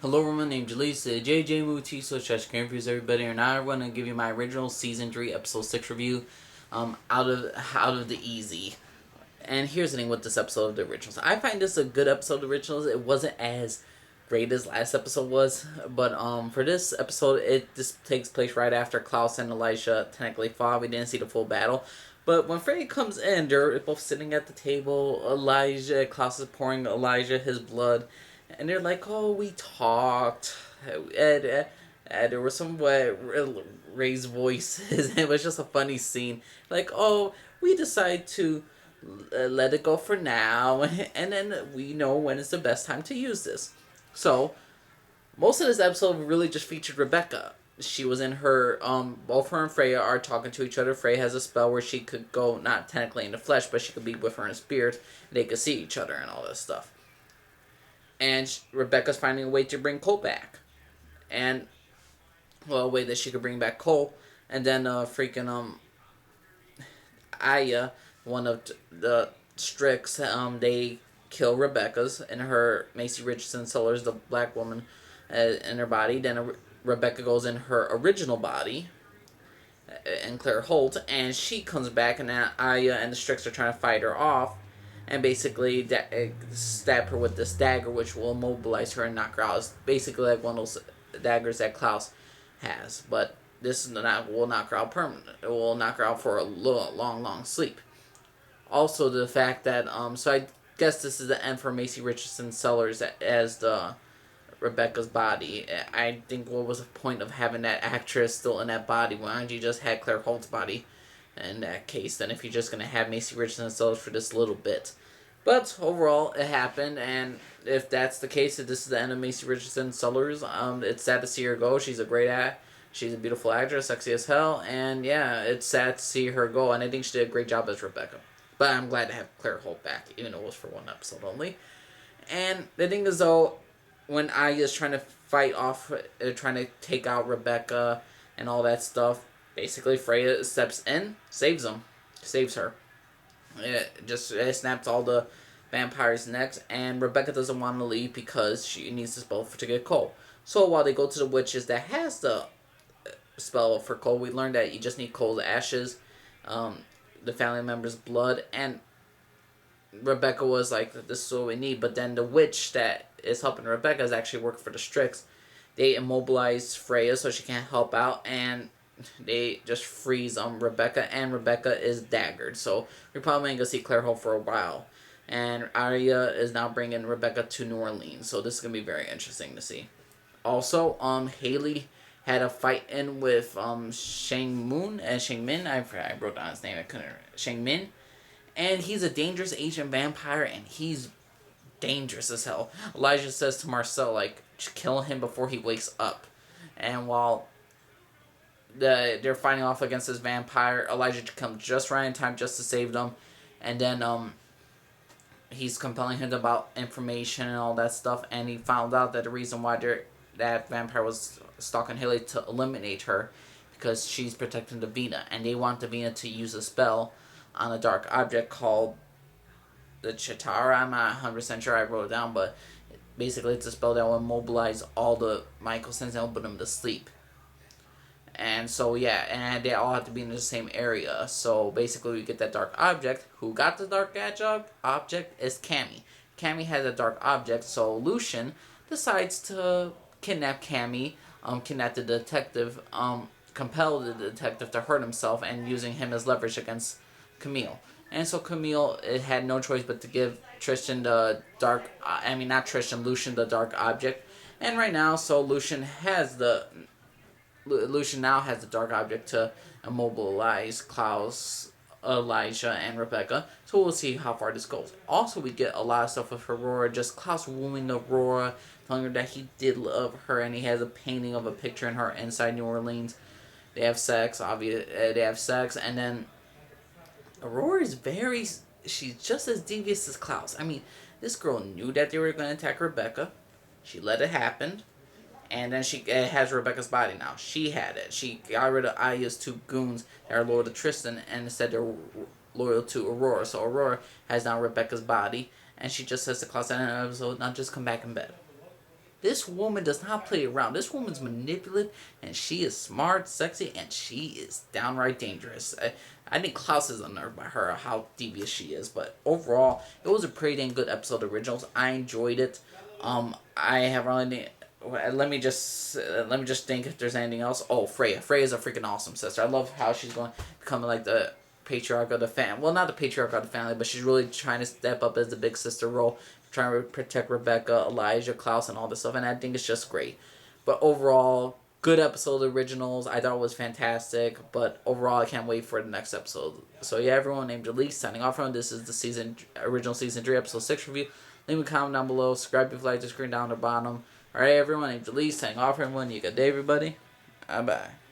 Hello, everyone. Named Jalisa, JJ Muti, so Trash Game Reviews, everybody. And now I want to give you my original season 3, episode 6 review. Out of the easy. And here's the thing with this episode of the originals. I find this a good episode of the originals. It wasn't as great as last episode was, but for this episode, this takes place right after Klaus and Elijah technically fought. We didn't see the full battle. But when Freddy comes in, they're both sitting at the table. Klaus is pouring Elijah his blood. And they're like, oh, we talked. And there were some raised voices. It was just a funny scene. Like, oh, we decide to let it go for now. And then we know when is the best time to use this. So, most of this episode really just featured Rebecca. She was in her, both her and Freya are talking to each other. Freya has a spell where she could go, not technically in the flesh, but she could be with her in spirit. And they could see each other and all this stuff. And Rebecca's finding a way to bring Cole back. And, well, a way that she could bring back Cole. And then, Aya, one of the Strix, they kill Rebecca's and her Macy Richardson Sellers, the black woman, in her body. Then Rebecca goes in her original body, and Claire Holt, and she comes back, and now Aya and the Strix are trying to fight her off, and basically stab her with this dagger, which will immobilize her and knock her out. It's basically like one of those daggers that Klaus has, but this will knock her out permanent. It will knock her out for a long sleep. Also, the fact that so I guess this is the end for Macy Richardson Sellers as the Rebecca's body. I think what was the point of having that actress still in that body? Why don't you just have Claire Holt's body in that case, then, if you're just going to have Macy Richardson Sellers for this little bit? But overall, it happened, and if that's the case, if this is the end of Macy Richardson Sellers, it's sad to see her go. She's a great she's a beautiful actress, sexy as hell, and yeah, it's sad to see her go, and I think she did a great job as Rebecca. But I'm glad to have Claire Holt back, even though it was for one episode only. And the thing is, though, when Aya's trying to fight off, trying to take out Rebecca and all that stuff, basically Freya steps in, saves her. It snaps all the vampires' necks, and Rebecca doesn't want to leave because she needs the spell to get Cole. So while they go to the witches that has the spell for Cole, we learned that you just need Cole's ashes, the family member's blood, and Rebecca was like, this is what we need. But then the witch that is helping Rebecca is actually working for the Strix. They immobilize Freya so she can't help out, and they just freeze Rebecca, and Rebecca is daggered. So we're probably going to see Claire Holt for a while. And Arya is now bringing Rebecca to New Orleans. So this is going to be very interesting to see. Also, Haley had a fight in with Shang Min. I wrote down his name. I couldn't. Shang Min. And he's a dangerous Asian vampire, and he's dangerous as hell. Elijah says to Marcel, like, kill him before he wakes up. And while they're fighting off against this vampire, Elijah comes just right in time just to save them. And then he's compelling him about information and all that stuff. And he found out that the reason why that vampire was stalking Haley to eliminate her, because she's protecting Davina. And they want Davina to use a spell on a dark object called the Chitara. I'm not 100% sure, I wrote it down, but basically it's a spell that will immobilize all the Michaelsons and put them to sleep. And so, yeah, and they all have to be in the same area. So basically we get that dark object. Who got the dark object is Cammy. Cammy has a dark object, so Lucien decides to kidnap Cammy, kidnap the detective, compel the detective to hurt himself, and using him as leverage against Camille. And so Camille, it had no choice but to give Lucien the dark object. And right now, so Lucien now has the dark object to immobilize Klaus, Elijah, and Rebecca. So we'll see how far this goes. Also, we get a lot of stuff with Aurora. Just Klaus wooing Aurora, telling her that he did love her, and he has a painting of a picture in her inside New Orleans. They have sex, and then Aurora is she's just as devious as Klaus. I mean, this girl knew that they were going to attack Rebecca. She let it happen. And then she has Rebecca's body now. She had it. She got rid of Aya's two goons that are loyal to Tristan, and instead they're loyal to Aurora. So Aurora has now Rebecca's body, and she just says to Klaus at the end of the episode, now just come back in bed. This woman does not play around. This woman's manipulative, and she is smart, sexy, and she is downright dangerous. I think Klaus is unnerved by her, how devious she is. But overall, it was a pretty dang good episode of Originals. I enjoyed it. I have only. Let me just think if there's anything else. Oh, Freya. Freya's a freaking awesome sister. I love how she's going becoming like the patriarch of the family. Well, not the patriarch of the family, but she's really trying to step up as the big sister role, trying to protect Rebecca, Elijah, Klaus, and all this stuff. And I think it's just great. But overall, good episode of Originals. I thought it was fantastic. But overall, I can't wait for the next episode. So yeah, everyone, named Elise, signing off from. This is the original season 3, episode 6 review. Leave a comment down below. Subscribe if you like the screen down the bottom. Alright, everyone, named Elise, signing off from everyone. You got day, everybody. Bye bye.